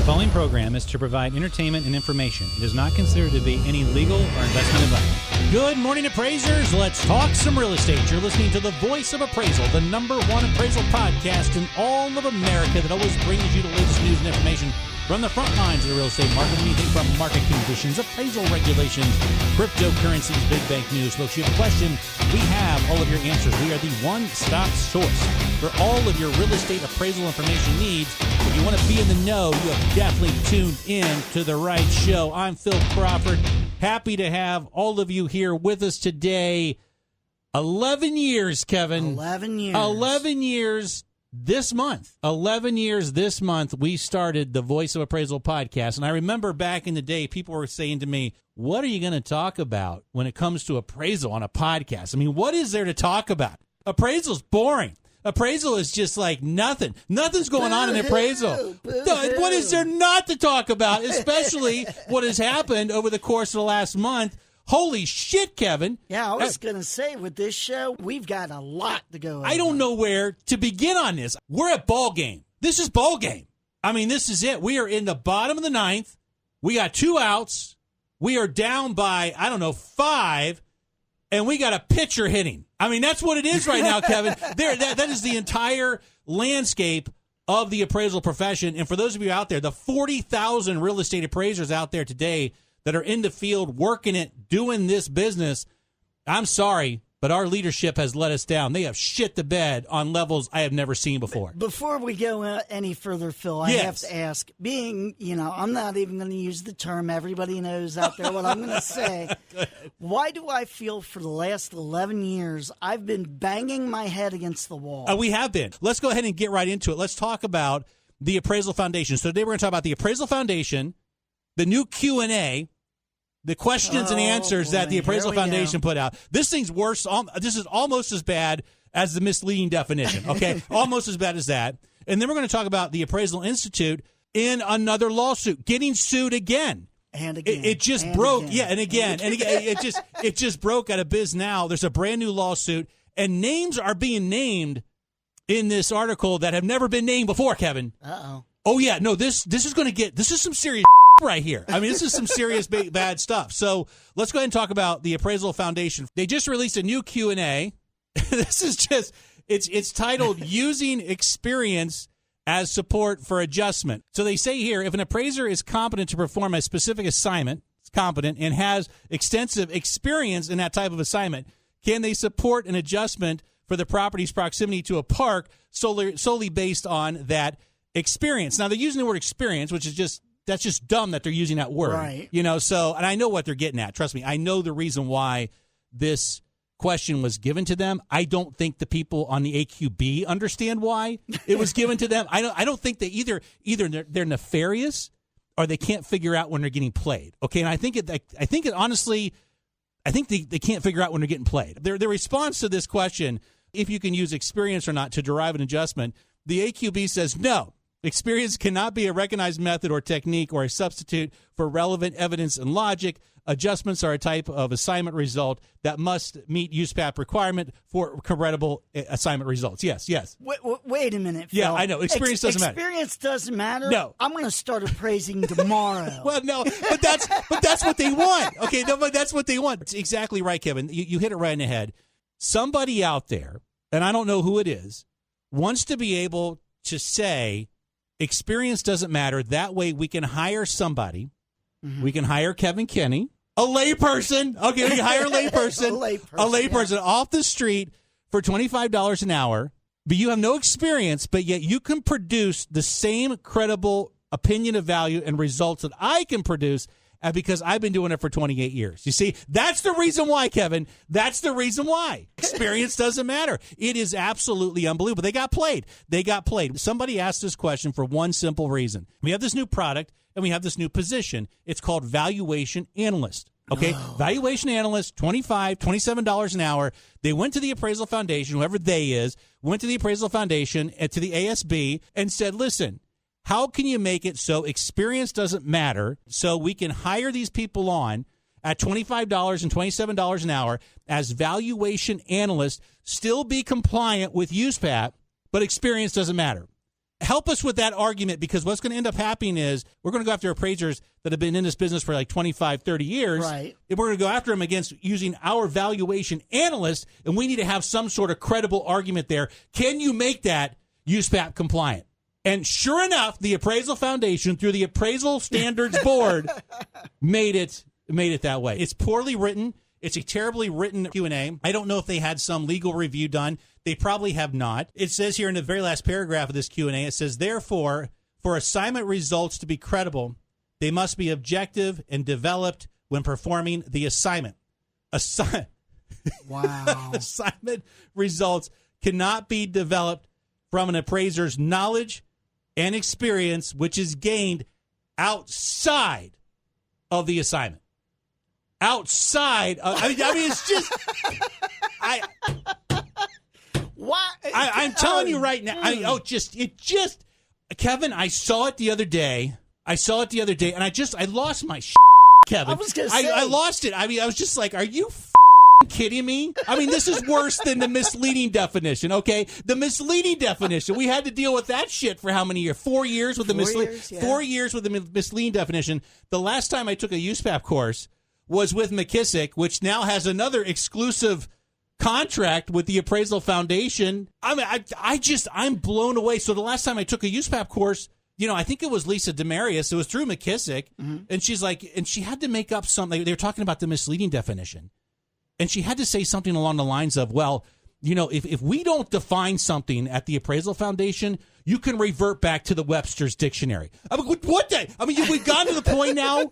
following program is to provide entertainment and information. It is not considered to be any legal or investment advice. Good morning, appraisers. Let's talk some real estate. You're listening to the Voice of Appraisal, the #1 appraisal podcast in all of America that always brings you the latest news and information from the front lines of the real estate market. Anything from market conditions, appraisal regulations, cryptocurrencies, big bank news. Folks, you have a question, we have all of your answers. We are the one-stop source for all of your real estate appraisal information needs. If you want to be in the know, you have definitely tuned in to the right show. I'm Phil Crawford. Happy to have all of you here with us today. 11 years, Kevin. 11 years. 11 years this month. 11 years this month, we started the Voice of Appraisal podcast. And I remember back in the day, people were saying to me, what are you going to talk about when it comes to appraisal on a podcast? I mean, what is there to talk about? Appraisal's boring. Appraisal is just like nothing. Nothing's going on in appraisal. What is there not to talk about, especially what has happened over the course of the last month? Holy shit, Kevin. Yeah, I was going to say, with this show, we've got a lot to go over. I don't know where to begin on this. We're at Ballgame. This is Ballgame. I mean, this is it. We are in the bottom of the ninth. We got 2 outs. We are down by, 5, and we got a pitcher hitting. I mean, that's what it is right now, Kevin. That is the entire landscape of the appraisal profession. And for those of you out there, the 40,000 real estate appraisers out there today that are in the field working it, doing this business, I'm sorry, but our leadership has let us down. They have shit the bed on levels I have never seen before. Before we go any further, Phil, I have to ask, I'm not even going to use the term, everybody knows out there what I'm going to say. Why do I feel for the last 11 years I've been banging my head against the wall? We have been. Let's go ahead and get right into it. Let's talk about the Appraisal Foundation. So today we're going to talk about the Appraisal Foundation, the new Q&A, the questions and answers that the Appraisal Foundation put out. This thing's worse. This is almost as bad as the misleading definition, okay? Almost as bad as that. And then we're going to talk about the Appraisal Institute in another lawsuit, getting sued again. And again. It just broke. Again. Yeah, and again. It just broke out of biz now. There's a brand new lawsuit, and names are being named in this article that have never been named before, Kevin. Uh-oh. Oh, yeah. No, this is some serious right here. I mean, this is some serious bad stuff. So let's go ahead and talk about the Appraisal Foundation. They just released a new Q&A. This is just, it's titled Using Experience as Support for Adjustment. So they say here, if an appraiser is competent to perform a specific assignment, is competent, and has extensive experience in that type of assignment, can they support an adjustment for the property's proximity to a park solely based on that experience? Now, they're using the word experience, which is just, that's just dumb that they're using that word. Right. So, and I know what they're getting at. Trust me. I know the reason why this question was given to them. I don't think the people on the AQB understand why it was given to them. I don't think they either they're nefarious or they can't figure out when they're getting played. Okay. And I think honestly, they can't figure out when they're getting played. Their response to this question, if you can use experience or not to derive an adjustment, the AQB says no. Experience cannot be a recognized method or technique or a substitute for relevant evidence and logic. Adjustments are a type of assignment result that must meet USPAP requirement for credible assignment results. Yes. Wait a minute, Phil. Yeah, I know. Experience doesn't matter. Experience doesn't matter? No. I'm going to start appraising tomorrow. Well, no, but that's what they want. Okay, no, but that's what they want. It's exactly right, Kevin. You hit it right in the head. Somebody out there, and I don't know who it is, wants to be able to say, experience doesn't matter. That way we can hire somebody. Mm-hmm. We can hire Kevin Kinney, a layperson. Okay, we can hire a layperson. a layperson off the street for $25 an hour. But you have no experience, but yet you can produce the same credible opinion of value and results that I can produce because I've been doing it for 28 years. You see, that's the reason why, Kevin. That's the reason why. Experience doesn't matter. It is absolutely unbelievable. They got played. Somebody asked this question for one simple reason. We have this new product, and we have this new position. It's called valuation analyst. Okay, valuation analyst, $25, $27 an hour. They went to the Appraisal Foundation, whoever they is, went to the Appraisal Foundation and to the ASB and said, listen, how can you make it so experience doesn't matter so we can hire these people on at $25 and $27 an hour as valuation analysts, still be compliant with USPAP, but experience doesn't matter? Help us with that argument, because what's going to end up happening is we're going to go after appraisers that have been in this business for like 25, 30 years. Right. And we're going to go after them against using our valuation analysts, and we need to have some sort of credible argument there. Can you make that USPAP compliant? And sure enough, the Appraisal Foundation, through the Appraisal Standards Board, made it that way. It's poorly written. It's a terribly written Q&A. I don't know if they had some legal review done. They probably have not. It says here in the very last paragraph of this Q&A, it says, therefore, for assignment results to be credible, they must be objective and developed when performing the assignment. Wow. Assignment results cannot be developed from an appraiser's knowledge and experience, which is gained outside of the assignment. Outside. I mean, it's just. I'm telling you right now. Kevin, I saw it the other day. And I lost my shit, Kevin. I was going to say. I lost it. I mean, I was just like, are you kidding me? I mean, this is worse than the misleading definition, okay? The misleading definition. We had to deal with that shit for how many years? 4 years with the misleading. 4 years with the misleading definition. The last time I took a USPAP course was with McKissick, which now has another exclusive contract with the Appraisal Foundation. I mean, I'm blown away. So the last time I took a USPAP course, I think it was Lisa Demarius. It was through McKissick. Mm-hmm. And she's like, and she had to make up something. They were talking about the misleading definition. And she had to say something along the lines of, well, if we don't define something at the Appraisal Foundation, you can revert back to the Webster's Dictionary. I mean, what the? I mean, we've gotten to the point now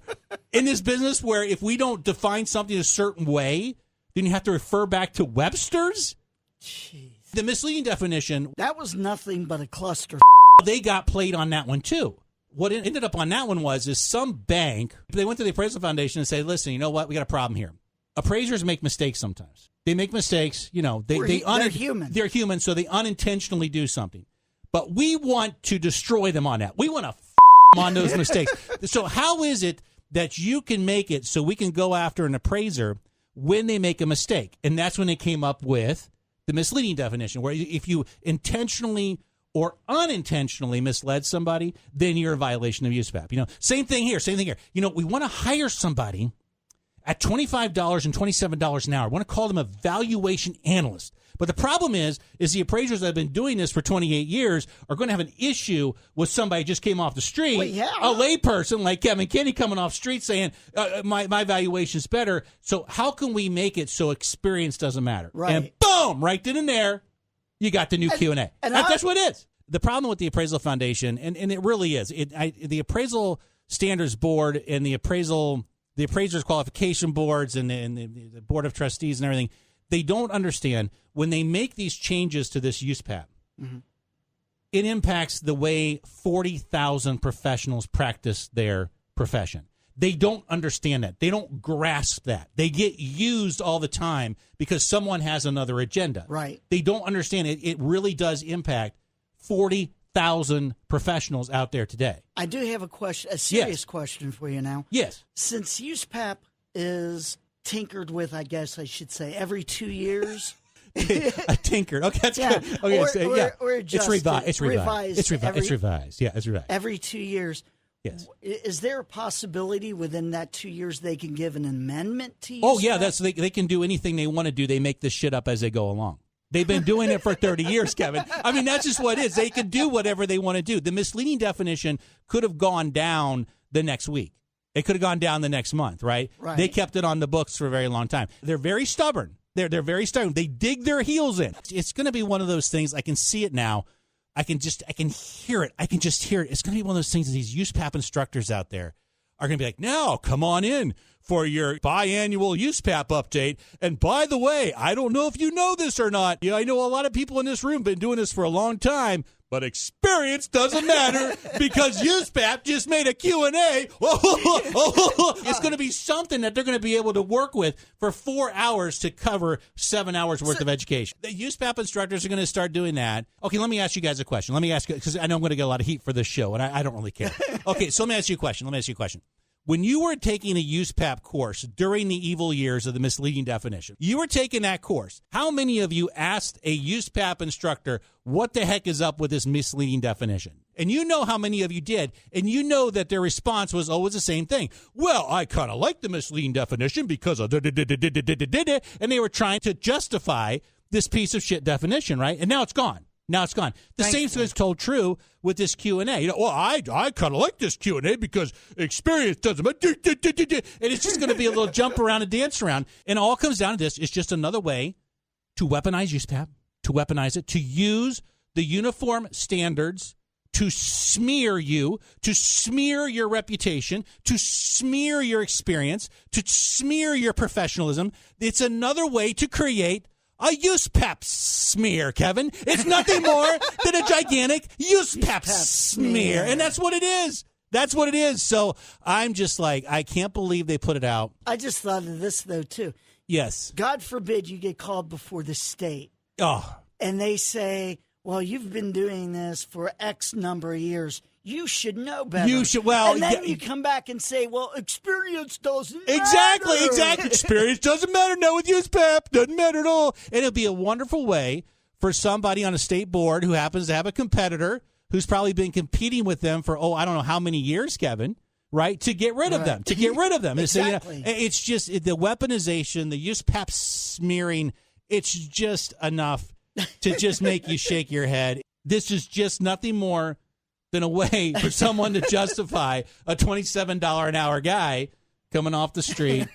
in this business where if we don't define something a certain way, then you have to refer back to Webster's? Jeez. The misleading definition. That was nothing but a cluster. They got played on that one, too. What ended up on that one is some bank, they went to the Appraisal Foundation and said, listen, you know what? We got a problem here. Appraisers make mistakes sometimes. They make mistakes. They're human. They're human, so they unintentionally do something. But we want to destroy them on that. We want to them on those mistakes. So how is it that you can make it so we can go after an appraiser when they make a mistake? And that's when they came up with the misleading definition, where if you intentionally or unintentionally misled somebody, then you're in violation of USPAP. Same thing here. We want to hire somebody at $25 and $27 an hour. I want to call them a valuation analyst. But the problem is the appraisers that have been doing this for 28 years are going to have an issue with somebody who just came off the street, a layperson like Kevin Kinney coming off the street saying, my valuation's better. So how can we make it so experience doesn't matter? Right. And boom, right then and there, you got the new Q&A. That's what it is. The problem with the Appraisal Foundation, and it really is, the Appraisal Standards Board and the Appraisers Qualification Boards and the Board of Trustees and everything, they don't understand when they make these changes to this USPAP, mm-hmm. It impacts the way 40,000 professionals practice their profession. They don't understand that. They don't grasp that. They get used all the time because someone has another agenda. Right. They don't understand it. It really does impact 40,000 professionals out there today. I do have a serious question for you now. Yes. Since USPAP is tinkered with, I guess I should say, every 2 years. Tinkered. Okay, that's good. Okay, or it's revised. It's revised. Yeah, it's revised. Every 2 years. Yes. Is there a possibility within that 2 years they can give an amendment to USPAP? Oh, yeah, they can do anything they want to do. They make this shit up as they go along. They've been doing it for 30 years, Kevin. I mean, that's just what it is. They can do whatever they want to do. The misleading definition could have gone down the next week. It could have gone down the next month, right? Right. They kept it on the books for a very long time. They're very stubborn. They're very stubborn. They dig their heels in. It's going to be one of those things. I can see it now. I can hear it. I can just hear it. It's going to be one of those things that these USPAP instructors out there are going to be like, now, come on in for your biannual USPAP update. And by the way, I don't know if you know this or not. Yeah, I know a lot of people in this room have been doing this for a long time, but experience doesn't matter because USPAP just made a Q&A. It's going to be something that they're going to be able to work with for 4 hours to cover 7 hours worth of education. The USPAP instructors are going to start doing that. Okay, let me ask you guys a question. Let me ask you, because I know I'm going to get a lot of heat for this show, and I don't really care. Okay, so let me ask you a question. When you were taking a USPAP course during the evil years of the misleading definition, you were taking that course. How many of you asked a USPAP instructor, what the heck is up with this misleading definition? And you know how many of you did. And you know that their response was always the same thing. Well, I kind of like the misleading definition because of and they were trying to justify this piece of shit definition, right? And now it's gone. The same thing is told true with this Q&A. Well, I kind of like this Q&A because experience doesn't matter. And it's just going to be a little jump around and dance around. And all comes down to this. It's just another way to weaponize USPAP, to weaponize it, to use the uniform standards to smear you, to smear your reputation, to smear your experience, to smear your professionalism. It's another way to create a USPAP smear, Kevin. It's nothing more than a gigantic USPAP smear. And that's what it is. That's what it is. So I'm just like, I can't believe they put it out. I just thought of this, though, too. Yes. God forbid you get called before the state. Oh. And they say, well, you've been doing this for X number of years. You should know better. You should. Well, and then you come back and say, well, experience doesn't matter. Exactly. Experience doesn't matter. No, with USPAP. Doesn't matter at all. And it'll be a wonderful way for somebody on a state board who happens to have a competitor who's probably been competing with them for, I don't know how many years, Kevin, right, to get rid of them. Exactly. So, it's just the weaponization, the USPAP smearing, it's just enough to just make you shake your head. This is just nothing more than a way for someone to justify a $27 an hour guy coming off the street.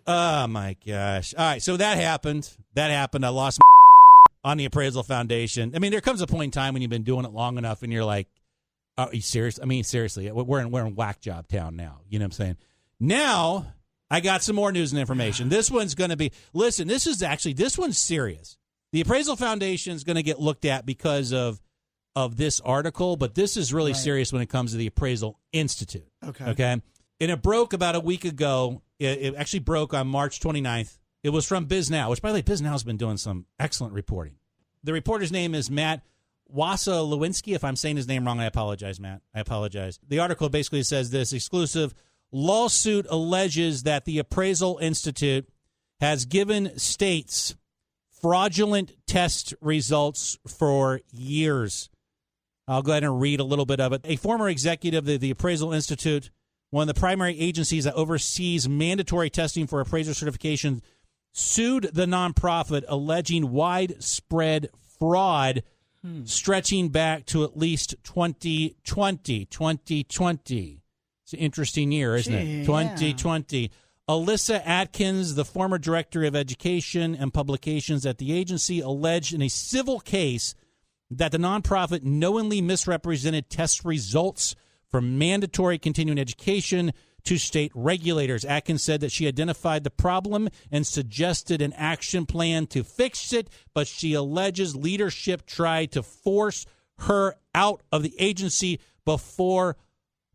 Oh, my gosh. All right, so that happened. I lost on the Appraisal Foundation. I mean, there comes a point in time when you've been doing it long enough and you're like, are you serious? I mean, seriously, we're in whack job town now. You know what I'm saying? Now, I got some more news and information. This one's going to be, listen, this one's serious. The Appraisal Foundation is going to get looked at because of this article, but this is really serious when it comes to the Appraisal Institute. Okay. And it broke about a week ago. It actually broke on March 29th. It was from BizNow, which, by the way, BizNow has been doing some excellent reporting. The reporter's name is Matt Wasa-Lewinsky. If I'm saying his name wrong, I apologize, Matt. I apologize. The article basically says this: exclusive lawsuit alleges that the Appraisal Institute has given states fraudulent test results for years. I'll go ahead and read a little bit of it. A former executive of the Appraisal Institute, one of the primary agencies that oversees mandatory testing for appraiser certification, sued the nonprofit alleging widespread fraud stretching back to at least 2020. 2020. It's an interesting year, isn't it? 2020. Alyssa Atkins, the former director of education and publications at the agency, alleged in a civil case that the nonprofit knowingly misrepresented test results for mandatory continuing education to state regulators. Atkins said that she identified the problem and suggested an action plan to fix it, but she alleges leadership tried to force her out of the agency before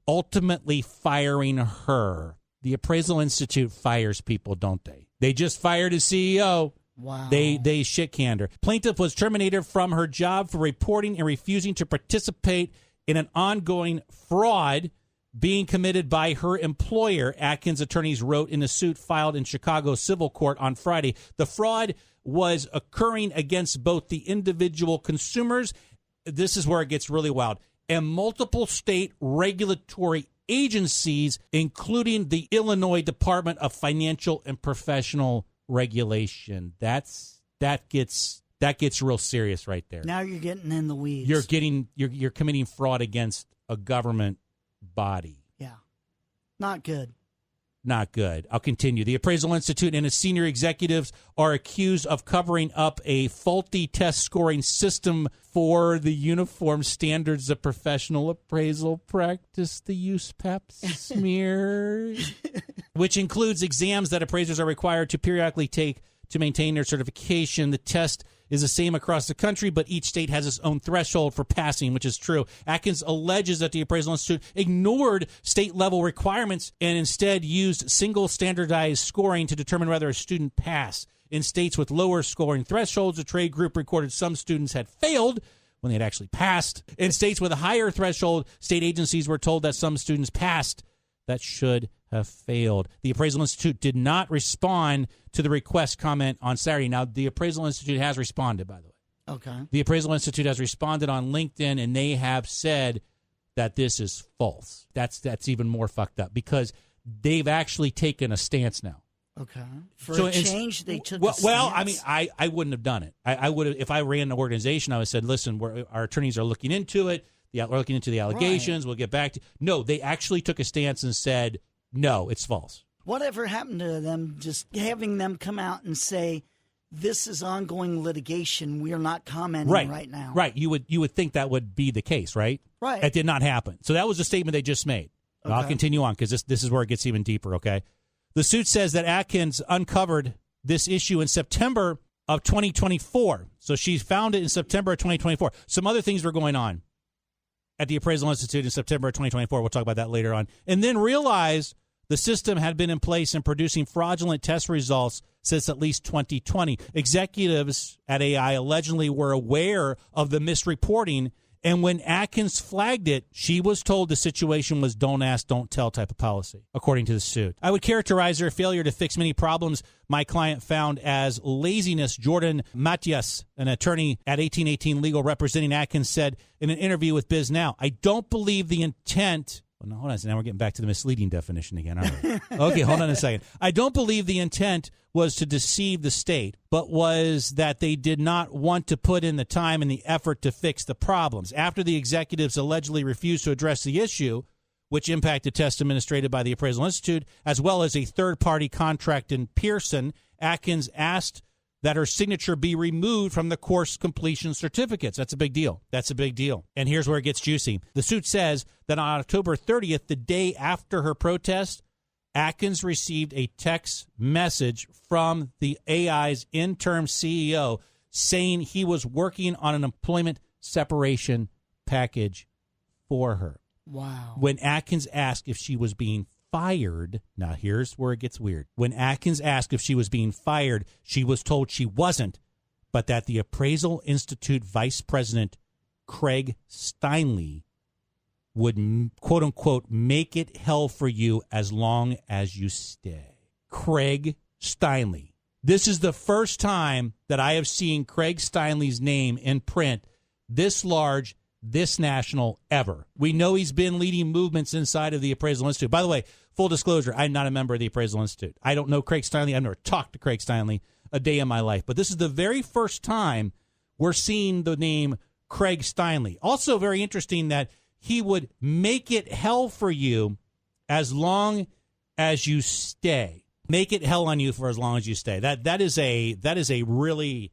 ultimately firing her. The Appraisal Institute fires people, don't they? They just fired a CEO. Wow. They shit-canned her. Plaintiff was terminated from her job for reporting and refusing to participate in an ongoing fraud being committed by her employer, Atkins attorneys wrote in a suit filed in Chicago civil court on Friday. The fraud was occurring against both the individual consumers, this is where it gets really wild, and multiple state regulatory agencies, including the Illinois Department of Financial and Professional Regulation. That gets real serious right there. Now you're getting in the weeds. You're committing fraud against a government body. Yeah. Not good. Not good. I'll continue. The Appraisal Institute and its senior executives are accused of covering up a faulty test scoring system for the Uniform Standards of Professional Appraisal Practice, the USPAP smear, which includes exams that appraisers are required to periodically take to maintain their certification. The test is the same across the country, but each state has its own threshold for passing, which is true. Atkins alleges that the Appraisal Institute ignored state-level requirements and instead used single standardized scoring to determine whether a student passed. In states with lower scoring thresholds, the trade group recorded some students had failed when they had actually passed. In states with a higher threshold, state agencies were told that some students passed that should have failed. The Appraisal Institute did not respond to the request comment on Saturday. Now, the Appraisal Institute has responded, by the way. Okay. The Appraisal Institute has responded on LinkedIn, and they have said that this is false. That's even more fucked up because they've actually taken a stance now. Okay. For a change, they took a stance? Well, I mean, I wouldn't have done it. I would have, if I ran an organization, I would have said, listen, our attorneys are looking into it. We're looking into the allegations. Right. We'll get back to No, they actually took a stance and said, no, it's false. Whatever happened to them, just having them come out and say, this is ongoing litigation. We are not commenting right now. Right. You would think that would be the case, right? Right. That did not happen. So that was the statement they just made. Okay. I'll continue on because this is where it gets even deeper, okay? The suit says that Atkins uncovered this issue in September of 2024. So she found it in September of 2024. Some other things were going on at the Appraisal Institute in September of 2024. We'll talk about that later on. And then realized the system had been in place and producing fraudulent test results since at least 2020. Executives at AI allegedly were aware of the misreporting, and when Atkins flagged it, she was told the situation was don't ask, don't tell type of policy, according to the suit. I would characterize her failure to fix many problems my client found as laziness. Jordan Matias, an attorney at 1818 Legal representing Atkins, said in an interview with Biz Now, I don't believe the intent... Well, no, hold on a second. Now we're getting back to the misleading definition again, aren't we? Okay, hold on a second. I don't believe the intent was to deceive the state, but was that they did not want to put in the time and the effort to fix the problems. After the executives allegedly refused to address the issue, which impacted tests administered by the Appraisal Institute, as well as a third-party contract in Pearson, Atkins asked that her signature be removed from the course completion certificates. That's a big deal. That's a big deal. And here's where it gets juicy. The suit says that on October 30th, the day after her protest, Atkins received a text message from the AI's interim CEO saying he was working on an employment separation package for her. Wow. When Atkins asked if she was being fired, now here's where it gets weird. When Atkins asked if she was being fired, she was told she wasn't, but that the Appraisal Institute Vice President Craig Steinle would, quote unquote, make it hell for you as long as you stay. Craig Steinle. This is the first time that I have seen Craig Steinle's name in print this large, this national ever. We know he's been leading movements inside of the Appraisal Institute. By the way, full disclosure, I'm not a member of the Appraisal Institute. I don't know Craig Steinle. I've never talked to Craig Steinle a day in my life. But this is the very first time we're seeing the name Craig Steinle. Also very interesting that he would make it hell for you as long as you stay. Make it hell on you for as long as you stay. That is a really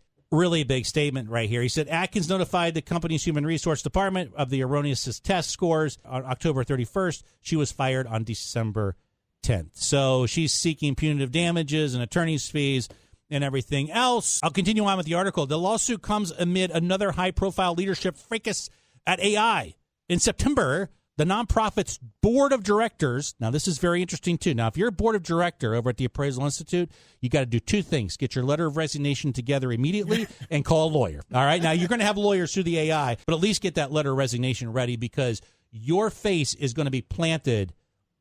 big statement right here. He said Atkins notified the company's human resource department of the erroneous test scores on October 31st. She was fired on December 10th. So she's seeking punitive damages and attorney's fees and everything else. I'll continue on with the article. The lawsuit comes amid another high-profile leadership fracas at AI. In September, the nonprofit's board of directors, now this is very interesting too. Now, if you're a board of director over at the Appraisal Institute, you got to do two things. Get your letter of resignation together immediately and call a lawyer. All right. Now, you're going to have lawyers through the AI, but at least get that letter of resignation ready because your face is going to be planted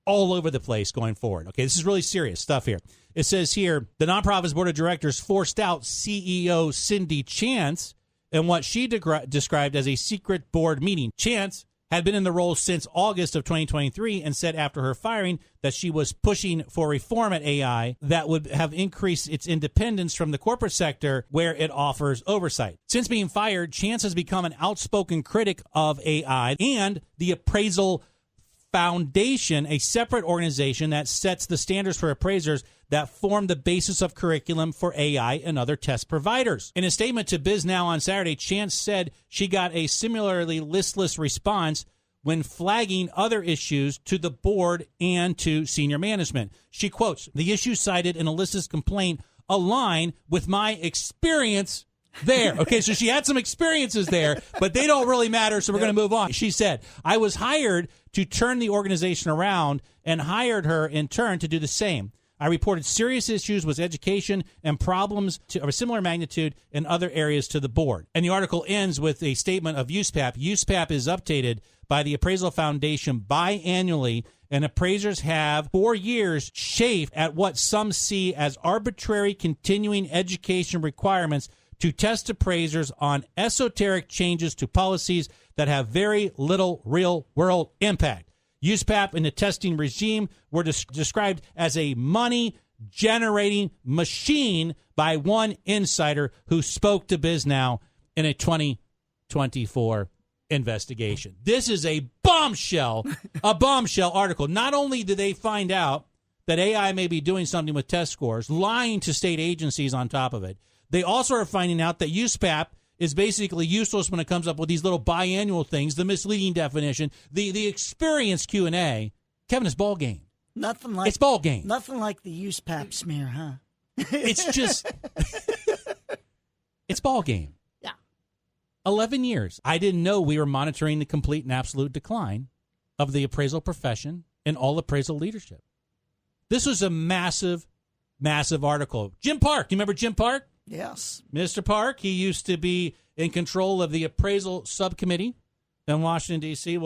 all over the place going forward. Okay. This is really serious stuff here. It says here, the nonprofit's board of directors forced out CEO Cindy Chance in what she described as a secret board meeting. Chance had been in the role since August of 2023 and said after her firing that she was pushing for reform at AI that would have increased its independence from the corporate sector where it offers oversight. Since being fired, Chance has become an outspoken critic of AI and the Appraisal Foundation, a separate organization that sets the standards for appraisers that form the basis of curriculum for AI and other test providers. In a statement to Biz Now on Saturday, Chance said she got a similarly listless response when flagging other issues to the board and to senior management. She quotes, the issues cited in Alyssa's complaint align with my experience there. Okay, so she had some experiences there, but they don't really matter, so we're going to move on. She said, I was hired to turn the organization around and hired her in turn to do the same. I reported serious issues with education and problems of a similar magnitude in other areas to the board. And the article ends with a statement of USPAP. USPAP is updated by the Appraisal Foundation biannually, and appraisers have 4 years chafed at what some see as arbitrary continuing education requirements to test appraisers on esoteric changes to policies that have very little real-world impact. USPAP and the testing regime were described as a money-generating machine by one insider who spoke to BizNow in a 2024 investigation. This is a bombshell article. Not only did they find out that AI may be doing something with test scores, lying to state agencies on top of it, they also are finding out that USPAP is basically useless when it comes up with these little biannual things, the misleading definition, the experience Q&A. Kevin, it's Ballgame. It's Ballgame. Nothing like the USPAP smear, huh? It's just, it's Ballgame. Yeah. 11 years. I didn't know we were monitoring the complete and absolute decline of the appraisal profession and all appraisal leadership. This was a massive, massive article. Jim Park, you remember Jim Park? Yes. Mr. Park, he used to be in control of the appraisal subcommittee in Washington, D.C.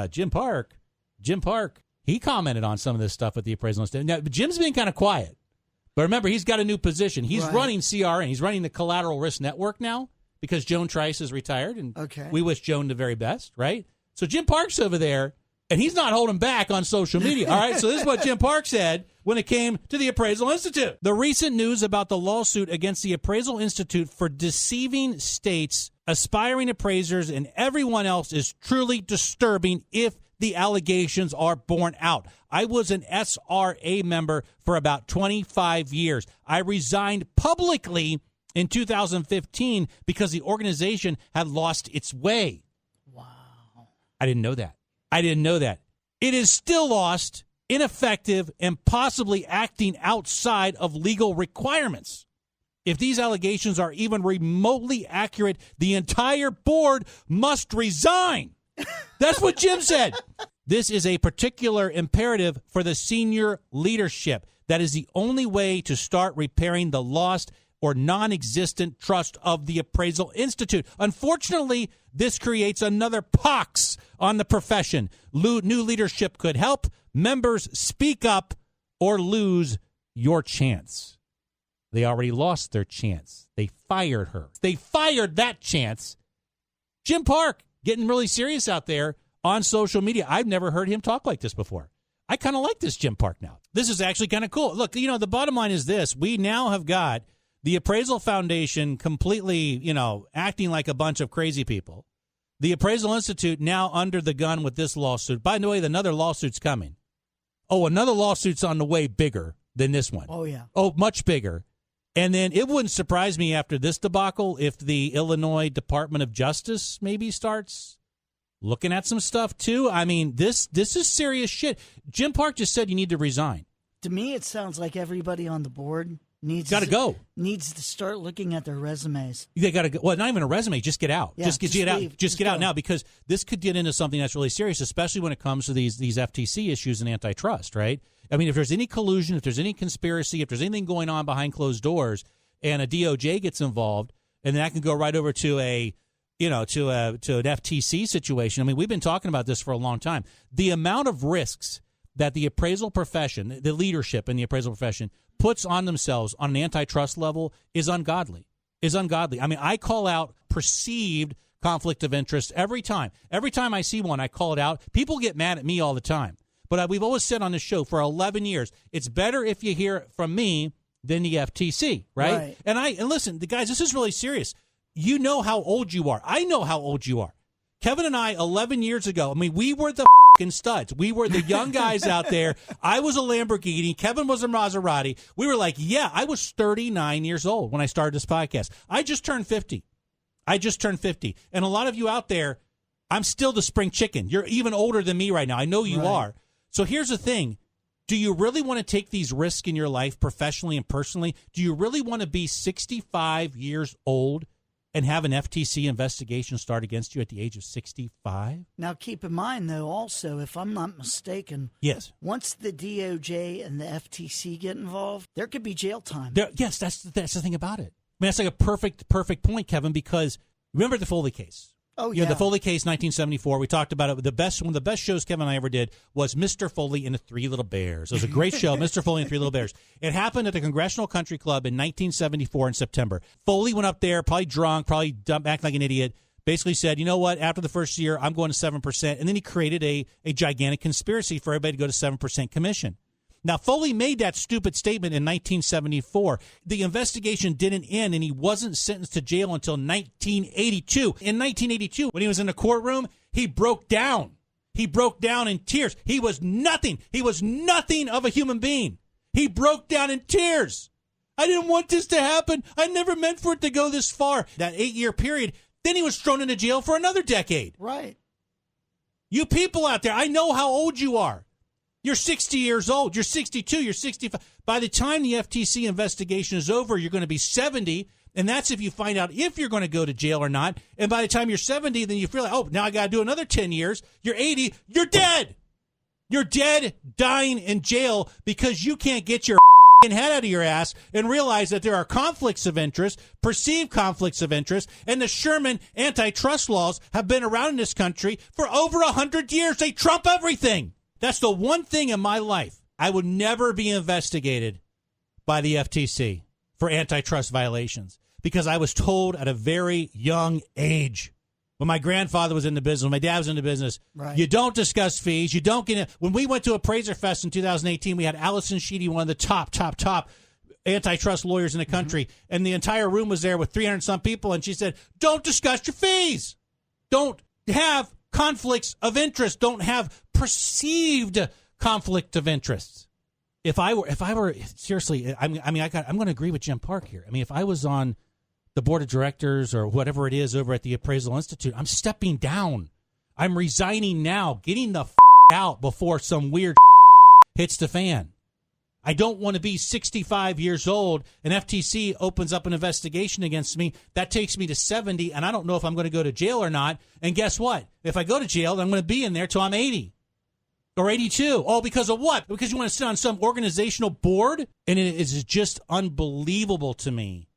Jim Park, he commented on some of this stuff at the Appraisal Institute. Now, Jim's been kind of quiet. But remember, he's got a new position. He's running CRN. He's running the Collateral Risk Network now because Joan Trice is retired. And we wish Joan the very best, right? So Jim Park's over there, and he's not holding back on social media. All right, so this is what Jim Park said when it came to the Appraisal Institute. The recent news about the lawsuit against the Appraisal Institute for deceiving states, aspiring appraisers, and everyone else is truly disturbing if the allegations are borne out. I was an SRA member for about 25 years. I resigned publicly in 2015 because the organization had lost its way. Wow. I didn't know that. It is still lost, ineffective, and possibly acting outside of legal requirements. If these allegations are even remotely accurate, the entire board must resign. That's what Jim said. This is a particular imperative for the senior leadership. That is the only way to start repairing the lost or non-existent trust of the Appraisal Institute. Unfortunately, this creates another pox on the profession. New leadership could help. Members, speak up or lose your chance. They already lost their chance. They fired her. They fired that chance. Jim Park getting really serious out there on social media. I've never heard him talk like this before. I kind of like this Jim Park now. This is actually kind of cool. Look, the bottom line is this. We now have got the Appraisal Foundation completely, acting like a bunch of crazy people. The Appraisal Institute now under the gun with this lawsuit. By the way, another lawsuit's coming. Oh, another lawsuit's on the way, bigger than this one. Oh, yeah. Oh, much bigger. And then it wouldn't surprise me after this debacle if the Illinois Department of Justice maybe starts looking at some stuff, too. I mean, this is serious shit. Jim Park just said you need to resign. To me, it sounds like everybody on the board needs to start looking at their resumes. They got to go. Well, not even a resume. Just get out. Yeah, just get out. Just get out now, because this could get into something that's really serious, especially when it comes to these FTC issues and antitrust, right? I mean, if there's any collusion, if there's any conspiracy, if there's anything going on behind closed doors, and a DOJ gets involved, and that can go right over to an FTC situation. I mean, we've been talking about this for a long time. The amount of risks that the appraisal profession, the leadership in the appraisal profession, puts on themselves on an antitrust level is ungodly. I mean, I call out perceived conflict of interest every time. Every time I see one, I call it out. People get mad at me all the time. But we've always said on this show for 11 years, it's better if you hear it from me than the FTC, right? And listen, guys, this is really serious. You know how old you are. I know how old you are. Kevin and I, 11 years ago, I mean, we were the studs. We were the young guys out there. I was a Lamborghini. Kevin was a Maserati. We were like, yeah, I was 39 years old when I started this podcast. I just turned 50. And a lot of you out there, I'm still the spring chicken. You're even older than me right now. I know you are. So here's the thing. Do you really want to take these risks in your life professionally and personally? Do you really want to be 65 years old and have an FTC investigation start against you at the age of 65? Now, keep in mind, though, also, if I'm not mistaken, yes, once the DOJ and the FTC get involved, there could be jail time. Yes, that's the thing about it. I mean, that's like a perfect point, Kevin, because remember the Foley case. Oh, You yeah. know, the Foley case, 1974. We talked about it. One of the best shows Kevin and I ever did was Mr. Foley and the Three Little Bears. It was a great show, Mr. Foley and Three Little Bears. It happened at the Congressional Country Club in 1974 in September. Foley went up there, probably drunk, probably acting like an idiot, basically said, you know what, after the first year, I'm going to 7%. And then he created a gigantic conspiracy for everybody to go to 7% commission. Now, Foley made that stupid statement in 1974. The investigation didn't end, and he wasn't sentenced to jail until 1982. In 1982, when he was in the courtroom, he broke down. He broke down in tears. He was nothing. He was nothing of a human being. He broke down in tears. I didn't want this to happen. I never meant for it to go this far. That 8-year period, then he was thrown into jail for another decade. Right. You people out there, I know how old you are. You're 60 years old. You're 62. You're 65. By the time the FTC investigation is over, you're going to be 70, and that's if you find out if you're going to go to jail or not. And by the time you're 70, then you feel like, oh, now I got to do another 10 years. You're 80. You're dead. You're dead, dying in jail because you can't get your head out of your ass and realize that there are conflicts of interest, perceived conflicts of interest, and the Sherman antitrust laws have been around in this country for over 100 years. They trump everything. That's the one thing in my life. I would never be investigated by the FTC for antitrust violations because I was told at a very young age, when my grandfather was in the business, when my dad was in the business, right. You don't discuss fees. You don't get it. When we went to Appraiser Fest in 2018, we had Allison Sheedy, one of the top antitrust lawyers in the country, and the entire room was there with 300-some people, and she said, don't discuss your fees. Don't have conflicts of interest. Don't have perceived conflict of interest. If I were seriously, I'm going to agree with Jim Park here. I mean, if I was on the board of directors or whatever it is over at the Appraisal Institute, I'm stepping down. I'm resigning now, getting the out before some weird hits the fan. I don't want to be 65 years old and FTC opens up an investigation against me. That takes me to 70, and I don't know if I'm going to go to jail or not. And guess what? If I go to jail, I'm going to be in there till I'm 80 or 82. Oh, because of what? Because you want to sit on some organizational board? And it is just unbelievable to me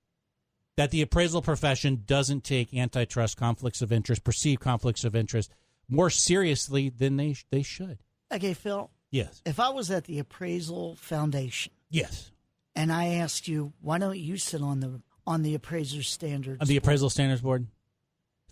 that the appraisal profession doesn't take antitrust conflicts of interest, perceived conflicts of interest, more seriously than they should. Okay, Phil. Yes. If I was at the Appraisal Foundation, yes, and I asked you, why don't you sit on the Appraiser Standards on the Appraisal Standards Board?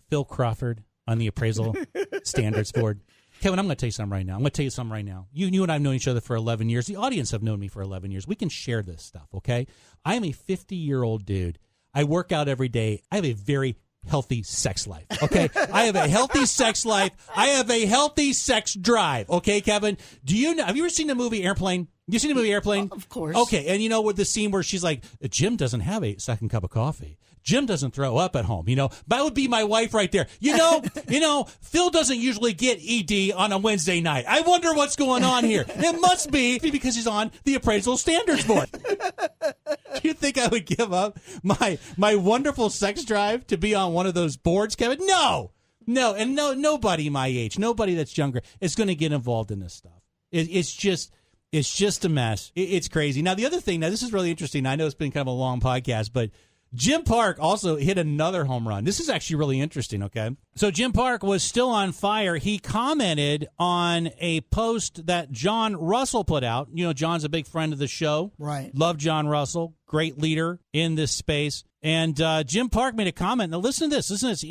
Phil Crawford on the Appraisal Standards Board. Kevin, I'm going to tell you something right now. I'm going to tell you something right now. You and I have known each other for 11 years. The audience have known me for 11 years. We can share this stuff, okay? I am a 50-year-old dude. I work out every day. I have a very healthy sex life, okay? I have a healthy sex life. I have a healthy sex drive, okay, Kevin? Do you know? Have you ever seen the movie Airplane? You seen the movie Airplane? Of course. Okay, and you know with the scene where she's like, Jim doesn't have a second cup of coffee. Jim doesn't throw up at home. You know, that would be my wife right there. You know, Phil doesn't usually get ED on a Wednesday night. I wonder what's going on here. It must be because he's on the Appraisal Standards Board. Do you think I would give up my wonderful sex drive to be on one of those boards, Kevin? No, and nobody my age, nobody that's younger is going to get involved in this stuff. It's just a mess. It's crazy. Now, the other thing, this is really interesting. I know it's been kind of a long podcast, but Jim Park also hit another home run. This is actually really interesting, okay? So Jim Park was still on fire. He commented on a post that John Russell put out. You know, John's a big friend of the show. Right. Love John Russell. Great leader in this space. And Jim Park made a comment. Now, listen to this.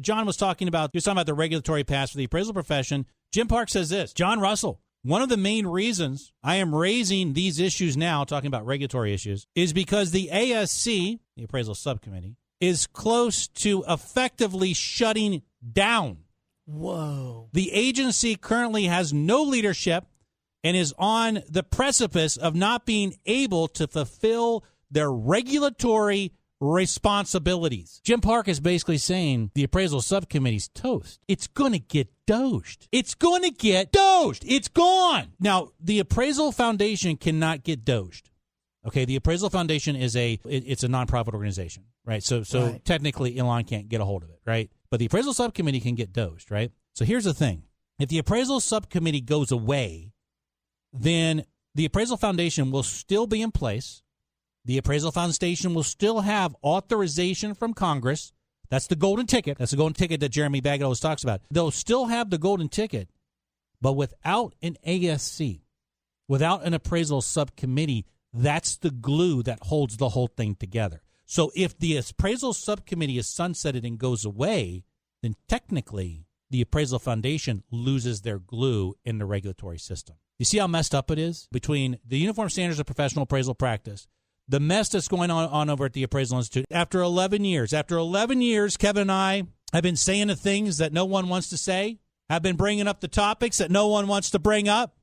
John was talking about the regulatory path for the appraisal profession. Jim Park says this. John Russell. One of the main reasons I am raising these issues now, talking about regulatory issues, is because the ASC, the Appraisal Subcommittee, is close to effectively shutting down. Whoa. The agency currently has no leadership and is on the precipice of not being able to fulfill their regulatory responsibilities. Jim Park is basically saying the Appraisal Subcommittee's toast. It's going to get dosed. It's going to get dosed. It's gone. Now, the Appraisal Foundation cannot get dosed. Okay, the Appraisal Foundation it's a nonprofit organization, right? So right. Technically, Elon can't get a hold of it, right? But the Appraisal Subcommittee can get dosed, right? So here's the thing. If the Appraisal Subcommittee goes away, then the Appraisal Foundation will still be in place. The Appraisal Foundation will still have authorization from Congress That's the golden ticket. That's the golden ticket that Jeremy Baggett always talks about. They'll still have the golden ticket, but without an ASC, without an appraisal subcommittee, that's the glue that holds the whole thing together. So if the appraisal subcommittee is sunsetted and goes away, then technically the Appraisal Foundation loses their glue in the regulatory system. You see how messed up it is between the Uniform Standards of Professional Appraisal Practice, the mess that's going on over at the Appraisal Institute. After 11 years, Kevin and I have been saying the things that no one wants to say, have been bringing up the topics that no one wants to bring up,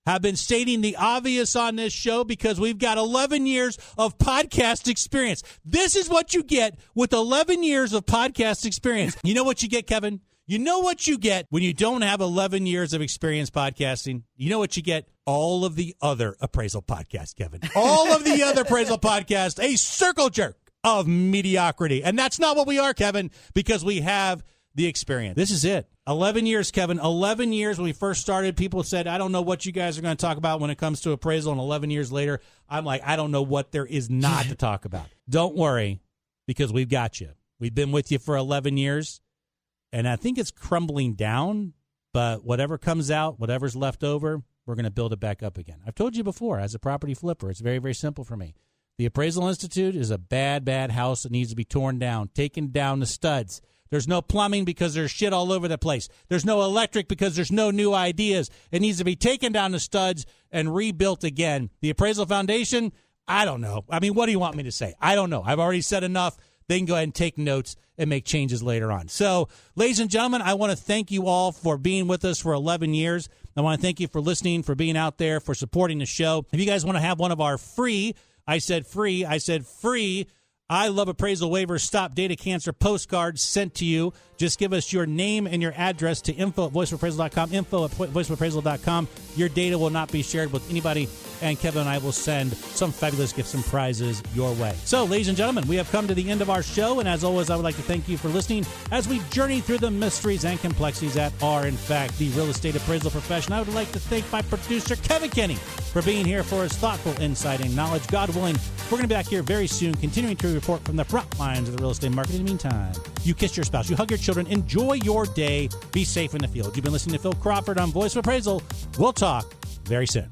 have been stating the obvious on this show because we've got 11 years of podcast experience. This is what you get with 11 years of podcast experience. You know what you get, Kevin? You know what you get when you don't have 11 years of experience podcasting? You know what you get? All of the other appraisal podcasts, Kevin. All of the other appraisal podcasts, a circle jerk of mediocrity. And that's not what we are, Kevin, because we have the experience. This is it. 11 years, Kevin. 11 years when we first started, people said, I don't know what you guys are going to talk about when it comes to appraisal. And 11 years later, I'm like, I don't know what there is not to talk about. Don't worry, because we've got you. We've been with you for 11 years. And I think it's crumbling down, but whatever comes out, whatever's left over, we're going to build it back up again. I've told you before, as a property flipper, it's very, very simple for me. The Appraisal Institute is a bad, bad house that needs to be torn down, taken down the studs. There's no plumbing because there's shit all over the place. There's no electric because there's no new ideas. It needs to be taken down the studs and rebuilt again. The Appraisal Foundation, I don't know. I mean, what do you want me to say? I don't know. I've already said enough. They can go ahead and take notes and make changes later on. So, ladies and gentlemen, I want to thank you all for being with us for 11 years. I want to thank you for listening, for being out there, for supporting the show. If you guys want to have one of our free, I said free, I Love Appraisal Waivers Stop Data Cancer postcards sent to you. Just give us your name and your address to info@voiceofappraisal.com, info@voiceofappraisal.com. Your data will not be shared with anybody, and Kevin and I will send some fabulous gifts and prizes your way. So, ladies and gentlemen, we have come to the end of our show, and as always, I would like to thank you for listening as we journey through the mysteries and complexities that are, in fact, the real estate appraisal profession. I would like to thank my producer, Kevin Kenny, for being here for his thoughtful insight and knowledge. God willing, we're going to be back here very soon, continuing to report from the front lines of the real estate market. In the meantime, you kiss your spouse, you hug your children, enjoy your day, be safe in the field. You've been listening to Phil Crawford on Voice of Appraisal. We'll talk very soon.